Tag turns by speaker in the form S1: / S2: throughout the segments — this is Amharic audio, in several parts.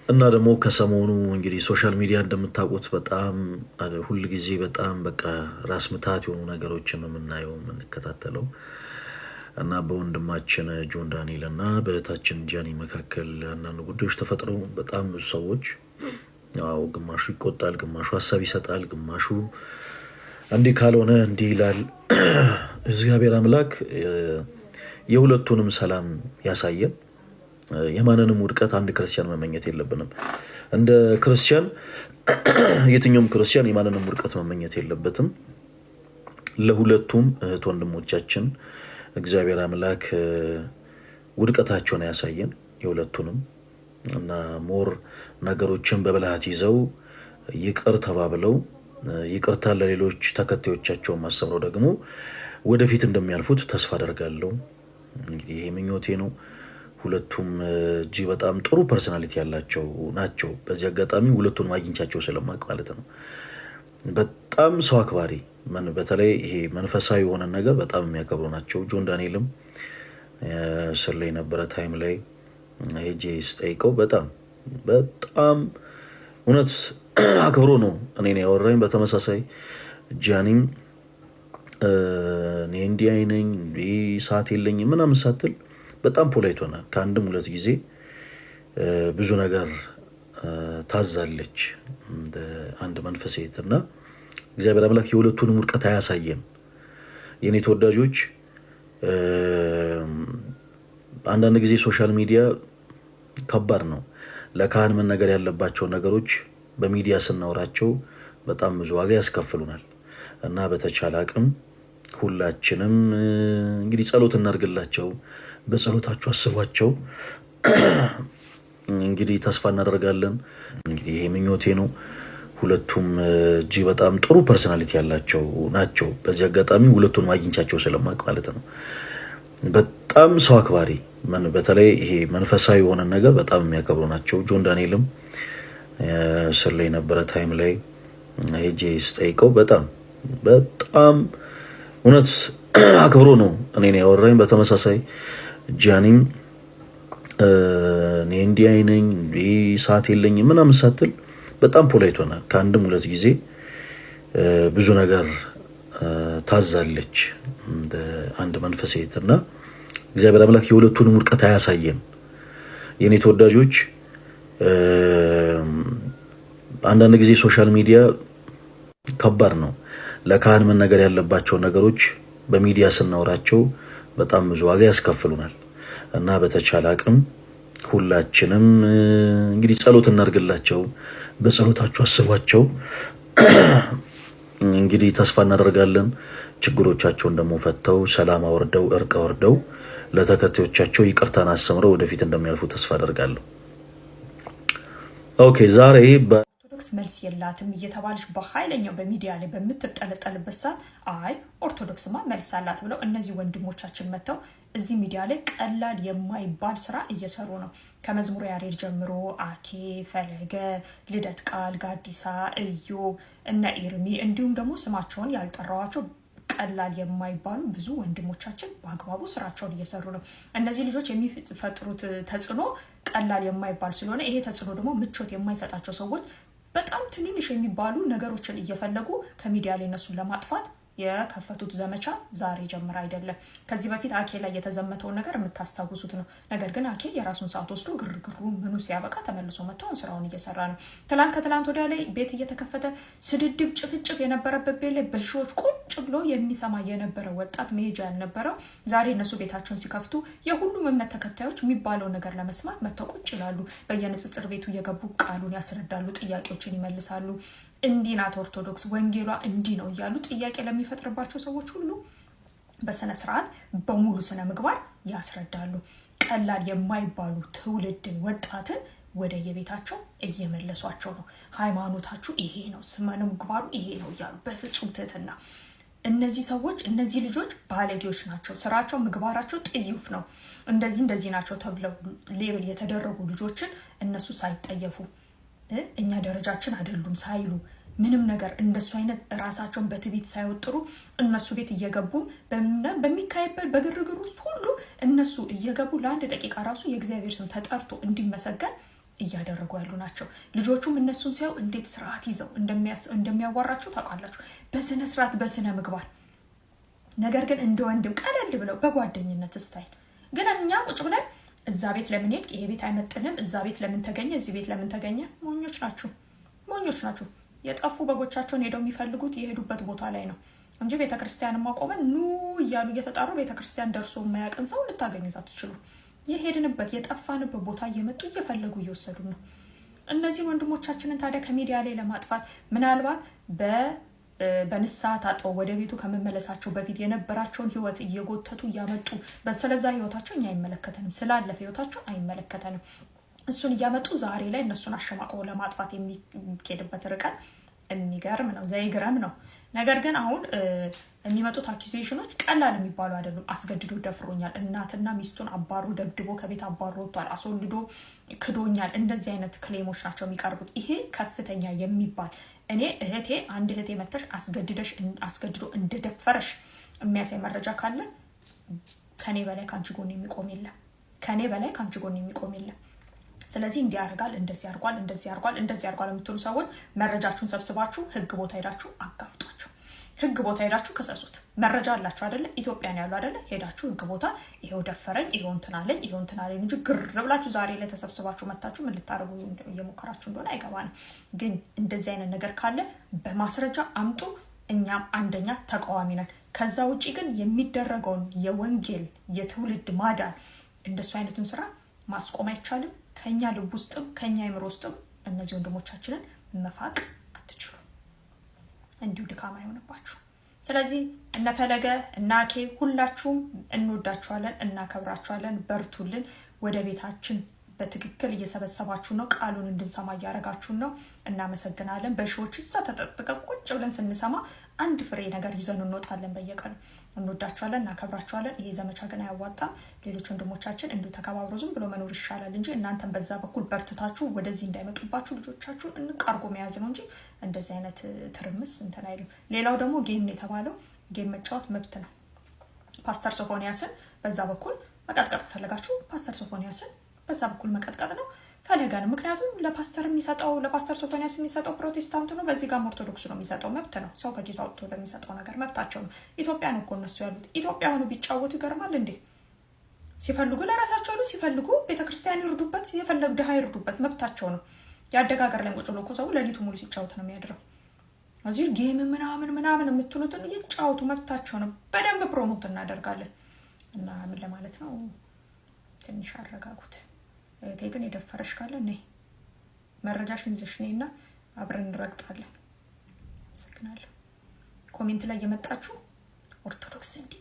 S1: እና ደግሞ ከሰሞኑ እንግዲህ ሶሻል ሚዲያ እንደምታውቁት በጣም ሁሉ ጊዜ በጣም በቃ ራስ ምታት የሆኑ ነገሮችን ነው የምናየው የምንከታተለው እና በወንድማችን ጆን ዳንኤል እና በእህታችን ጃኒ መካከል አንዳንድ ጉዳዮች ተፈጥረው በጣም ብዙ ሰዎች ያው ግማሹ ይቆጣል፣ ግማሹ ሐሳብ ይሰጣል፣ ግማሹ እንዲህ ካልሆነ እንዲህ ይላል። እግዚአብሔር አምላክ የሁለቱንም ሰላም ያሳየን። የማንንም ውድቀት አንድ ክርስቲያን መመኘት የለብንም። እንደ ክርስቲያን የትኛውም ክርስቲያን የማንንም ውድቀት መመኘት የለበትም። ለሁለቱም እህት ወንድሞቻችን እግዚአብሔር አምላክ ውድቀታቸውን ያሳየን የሁለቱንም እና ሞር ነገሮችን በብልሃት ይዘው ይቅር ተባብለው ይቅርታ ለሌሎች ተከታዮቻቸው ማሰብረው ደግሞ ወደፊት እንደሚያልፉት ተስፋ አደርጋለሁ። እንግዲህ ይሄ ምኞቴ ነው። ሁለቱም እጅግ በጣም ጥሩ ፐርሰናሊቲ ያላቸው ናቸው። በዚህ አጋጣሚ ሁለቱንም አግኝቻቸው ስለማቅ ማለት ነው። በጣም ሰው አክባሪ በተለይ ይሄ መንፈሳዊ የሆነ ነገር በጣም የሚያከብሩ ናቸው። ጆን ዳንኤልም ስር ላይ ነበረ ታይም ላይ ሄጄ ስጠይቀው በጣም እውነት አክብሮ ነው እኔን ያወራኝ። በተመሳሳይ ጃኒም እኔ እንዲህ አይነኝ እንዲህ ሰዓት የለኝም ምናምን ሳትል በጣም ፖላይት ሆና ከአንድም ሁለት ጊዜ ብዙ ነገር ታዛለች። አንድ መንፈሳዊት እና እግዚአብሔር አምላክ የሁለቱንም ውድቀት አያሳየን። የኔ ተወዳጆች አንዳንድ ጊዜ ሶሻል ሚዲያ ከባድ ነው። ለካህን መነገር ያለባቸው ነገሮች በሚዲያ ስናወራቸው በጣም ብዙ ዋጋ ያስከፍሉናል እና በተቻለ አቅም ሁላችንም እንግዲህ ጸሎት እናድርግላቸው፣ በጸሎታችሁ አስቧቸው። እንግዲህ ተስፋ እናደርጋለን። እንግዲህ ይሄ ምኞቴ ነው። ሁለቱም እጅግ በጣም ጥሩ ፐርሰናሊቲ ያላቸው ናቸው። በዚህ አጋጣሚ ሁለቱንም አግኝቻቸው ስለማቅ ማለት ነው። በጣም ሰው አክባሪ በተለይ ይሄ መንፈሳዊ የሆነ ነገር በጣም የሚያከብሩ ናቸው። ጆን ዳንኤልም ስር ላይ ነበረ ታይም ላይ ሄጄ ስጠይቀው በጣም እውነት አክብሮ ነው እኔን ያወራኝ። በተመሳሳይ ጃኒም እኔ እንዲህ አይነኝ እንዲህ ሰዓት የለኝም ምናምን ሳትል በጣም ፖላይት ሆና ከአንድም ሁለት ጊዜ ብዙ ነገር ታዛለች። አንድ መንፈሳዊት እና እግዚአብሔር አምላክ የሁለቱንም ውድቀት አያሳየን። የኔ ተወዳጆች አንዳንድ ጊዜ ሶሻል ሚዲያ ከባድ ነው። ለካህን መነገር ያለባቸው ነገሮች በሚዲያ ስናወራቸው በጣም ብዙ ዋጋ ያስከፍሉናል እና በተቻለ አቅም ሁላችንም እንግዲህ ጸሎት እናድርግላቸው፣ በጸሎታችሁ አስቧቸው። እንግዲህ ተስፋ እናደርጋለን ችግሮቻቸውን ደግሞ ፈተው ሰላም አወርደው እርቅ አወርደው ለተከታዮቻቸው ይቅርታን አሰምረው ወደፊት እንደሚያልፉ ተስፋ አደርጋለሁ። ኦኬ ዛሬ
S2: ኦርቶዶክስ መልስ የላትም እየተባለች በኃይለኛው በሚዲያ ላይ በምትጠለጠልበት ሰዓት አይ ኦርቶዶክስማ መልስ አላት ብለው እነዚህ ወንድሞቻችን መጥተው እዚህ ሚዲያ ላይ ቀላል የማይባል ስራ እየሰሩ ነው። ከመዝሙረ ያሬድ ጀምሮ አኬ፣ ፈለገ፣ ልደት ቃል፣ ጋዲሳ፣ እዩ እና ኤርሚ እንዲሁም ደግሞ ስማቸውን ያልጠራዋቸው ቀላል የማይባሉ ብዙ ወንድሞቻችን በአግባቡ ስራቸውን እየሰሩ ነው። እነዚህ ልጆች የሚፈጥሩት ተጽዕኖ ቀላል የማይባል ስለሆነ ይሄ ተጽዕኖ ደግሞ ምቾት የማይሰጣቸው ሰዎች በጣም ትንንሽ የሚባሉ ነገሮችን እየፈለጉ ከሚዲያ ላይ እነሱን ለማጥፋት የከፈቱት ዘመቻ ዛሬ ጀምር አይደለም። ከዚህ በፊት አኬ ላይ የተዘመተውን ነገር የምታስታውሱት ነው። ነገር ግን አኬ የራሱን ሰዓት ወስዶ ግርግሩ ምኑ ሲያበቃ ተመልሶ መጥቶ ስራውን እየሰራ ነው። ከትላንት ወዲያ ላይ ቤት እየተከፈተ ስድድብ ጭፍጭፍ የነበረበት ቤት ላይ በሺዎች ቁጭ ብሎ የሚሰማ የነበረ ወጣት መሄጃ ያልነበረው ዛሬ እነሱ ቤታቸውን ሲከፍቱ የሁሉም እምነት ተከታዮች የሚባለው ነገር ለመስማት መጥተው ቁጭ ይላሉ። በየንጽጽር ቤቱ እየገቡ ቃሉን ያስረዳሉ፣ ጥያቄዎችን ይመልሳሉ። እንዲህ ናት ኦርቶዶክስ፣ ወንጌሏ እንዲህ ነው እያሉ ጥያቄ ለሚፈጥርባቸው ሰዎች ሁሉ በስነ ስርዓት በሙሉ ስነ ምግባር ያስረዳሉ። ቀላል የማይባሉ ትውልድን ወጣትን ወደ የቤታቸው እየመለሷቸው ነው። ሃይማኖታችሁ ይሄ ነው፣ ስነ ምግባሩ ይሄ ነው እያሉ በፍጹም ትህትና። እነዚህ ሰዎች እነዚህ ልጆች ባለጌዎች ናቸው። ስራቸው ምግባራቸው ጥዩፍ ነው። እንደዚህ ናቸው ተብለው ሌብል የተደረጉ ልጆችን እነሱ ሳይጠየፉ እኛ ደረጃችን አይደሉም ሳይሉ ምንም ነገር እንደሱ አይነት ራሳቸውን በትቢት ሳይወጥሩ እነሱ ቤት እየገቡ በሚካይበት በግርግር ውስጥ ሁሉ እነሱ እየገቡ ለአንድ ደቂቃ ራሱ የእግዚአብሔር ስም ተጠርቶ እንዲመሰገን እያደረጉ ያሉ ናቸው። ልጆቹም እነሱን ሲያዩ እንዴት ስርዓት ይዘው እንደሚያዋራቸው ታውቃላችሁ፣ በስነ ስርዓት በስነ ምግባር። ነገር ግን እንደ ወንድም ቀለል ብለው በጓደኝነት ስታይል። ግን እኛ ቁጭ ብለን እዛ ቤት ለምን ሄድክ፣ ይሄ ቤት አይመጥንም፣ እዛ ቤት ለምን ተገኘ፣ እዚህ ቤት ለምን ተገኘ? ሞኞች ናችሁ። የጠፉ በጎቻቸውን ሄደው የሚፈልጉት የሄዱበት ቦታ ላይ ነው እንጂ ቤተክርስቲያን ማቆመን ኑ እያሉ እየተጣሩ ቤተክርስቲያን ደርሶ የማያውቅን ሰው ልታገኙት አትችሉ። የሄድንበት የጠፋንበት ቦታ እየመጡ እየፈለጉ እየወሰዱ ነው። እነዚህ ወንድሞቻችንን ታዲያ ከሚዲያ ላይ ለማጥፋት ምናልባት በንስሐ ታጠው ወደ ቤቱ ከመመለሳቸው በፊት የነበራቸውን ህይወት እየጎተቱ እያመጡ ስለዛ ህይወታቸው እኛ አይመለከተንም፣ ስላለፈ ህይወታቸው አይመለከተንም። እሱን እያመጡ ዛሬ ላይ እነሱን አሸማቀው ለማጥፋት የሚኬድበት ርቀት የሚገርም ነው፣ ዘይግረም ነው። ነገር ግን አሁን የሚመጡት አኪዜሽኖች ቀላል የሚባሉ አይደሉም። አስገድዶ ደፍሮኛል፣ እናትና ሚስቱን አባሮ ደብድቦ ከቤት አባሮ ወጥቷል፣ አስወልዶ ክዶኛል፣ እንደዚህ አይነት ክሌሞች ናቸው የሚቀርቡት። ይሄ ከፍተኛ የሚባል እኔ አንድ እህቴ መተሽ አስገድዶ እንደደፈረሽ የሚያሳይ መረጃ ካለ ከኔ በላይ ካንቺ ጎን የሚቆም የለም። ስለዚህ እንዲህ ያደርጋል፣ እንደዚህ ያርጓል የምትሉ ሰዎች መረጃችሁን ሰብስባችሁ ህግ ቦታ ሄዳችሁ አጋፍጧቸው። ህግ ቦታ ሄዳችሁ ከሰሱት። መረጃ አላችሁ አይደለ? ኢትዮጵያን ያሉ አይደለ? ሄዳችሁ ህግ ቦታ ይሄው ደፈረኝ፣ ይሄው እንትን አለኝ እንጂ ግር ብላችሁ ዛሬ ላይ ተሰብስባችሁ መታችሁ ምን ልታደርጉ እየሞከራችሁ እንደሆነ አይገባንም። ግን እንደዚህ አይነት ነገር ካለ በማስረጃ አምጡ። እኛም አንደኛ ተቃዋሚ ነን። ከዛ ውጪ ግን የሚደረገውን የወንጌል የትውልድ ማዳን እንደሱ አይነቱን ስራ ማስቆም አይቻልም። ከኛ ልብ ውስጥም ከኛ አይምሮ ውስጥም እነዚህ ወንድሞቻችንን መፋቅ አትችሉ። እንዲሁ ድካማ አይሆንባችሁ። ስለዚህ እነፈለገ እናኬ ሁላችሁም እንወዳችኋለን፣ እናከብራችኋለን። በርቱልን። ወደ ቤታችን በትክክል እየሰበሰባችሁ ነው። ቃሉን እንድንሰማ እያደረጋችሁን ነው። እናመሰግናለን። በሺዎች እዛ ተጠቅጥቀን ቁጭ ብለን ስንሰማ አንድ ፍሬ ነገር ይዘን እንወጣለን በየቀኑ። እንወዳችኋለን፣ እናከብራችኋለን። ይሄ ዘመቻ ግን አያዋጣም። ሌሎች ወንድሞቻችን እንዲሁ ተከባብሮ ዝም ብሎ መኖር ይሻላል እንጂ እናንተን በዛ በኩል በርትታችሁ ወደዚህ እንዳይመጡባችሁ ልጆቻችሁን እንቃርጎ መያዝ ነው እንጂ እንደዚህ አይነት ትርምስ እንትን አይሉም። ሌላው ደግሞ ጌም ነው የተባለው። ጌም መጫወት መብት ነው። ፓስተር ሶፎንያስን በዛ በኩል መቀጥቀጥ ከፈለጋችሁ ፓስተር ሶፎንያስን በዛ በኩል መቀጥቀጥ ነው ፈለጋን። ምክንያቱም ለፓስተር ሶፎንያስ የሚሰጠው ፕሮቴስታንቱ ነው፣ በዚህ ጋር ኦርቶዶክሱ ነው የሚሰጠው። መብት ነው። ሰው ከጊዜ አውጥቶ ለሚሰጠው ነገር መብታቸው ነው። ኢትዮጵያ ነው እኮ እነሱ ያሉት። ኢትዮጵያ ሆኖ ቢጫወቱ ይገርማል እንዴ! ሲፈልጉ ለራሳቸው አሉ፣ ሲፈልጉ ቤተክርስቲያን ይርዱበት፣ ሲፈልጉ ድሃ ይርዱበት፣ መብታቸው ነው። ያደጋገር ላይ ቁጭ ብሎ እኮ ሰው ለሊቱ ሙሉ ሲጫወት ነው የሚያድረው። እዚህ ጌም ምናምን የምትሉትን እየጫወቱ መብታቸው ነው። በደንብ ፕሮሞት እናደርጋለን። እና ምን ለማለት ነው፣ ትንሽ አረጋጉት። እህቴ ግን የደፈረሽ ካለ ነይ መረጃሽን ይዘሽ ነይና አብረን እንረግጣለን። አመሰግናለሁ። ኮሜንት ላይ የመጣችሁ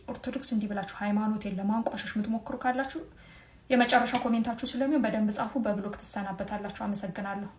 S2: ኦርቶዶክስ እንዲህ ብላችሁ ሃይማኖቴን ለማንቋሸሽ የምትሞክሩ ካላችሁ የመጨረሻ ኮሜንታችሁ ስለሚሆን በደንብ ጻፉ። በብሎክ ትሰናበታላችሁ። አመሰግናለሁ።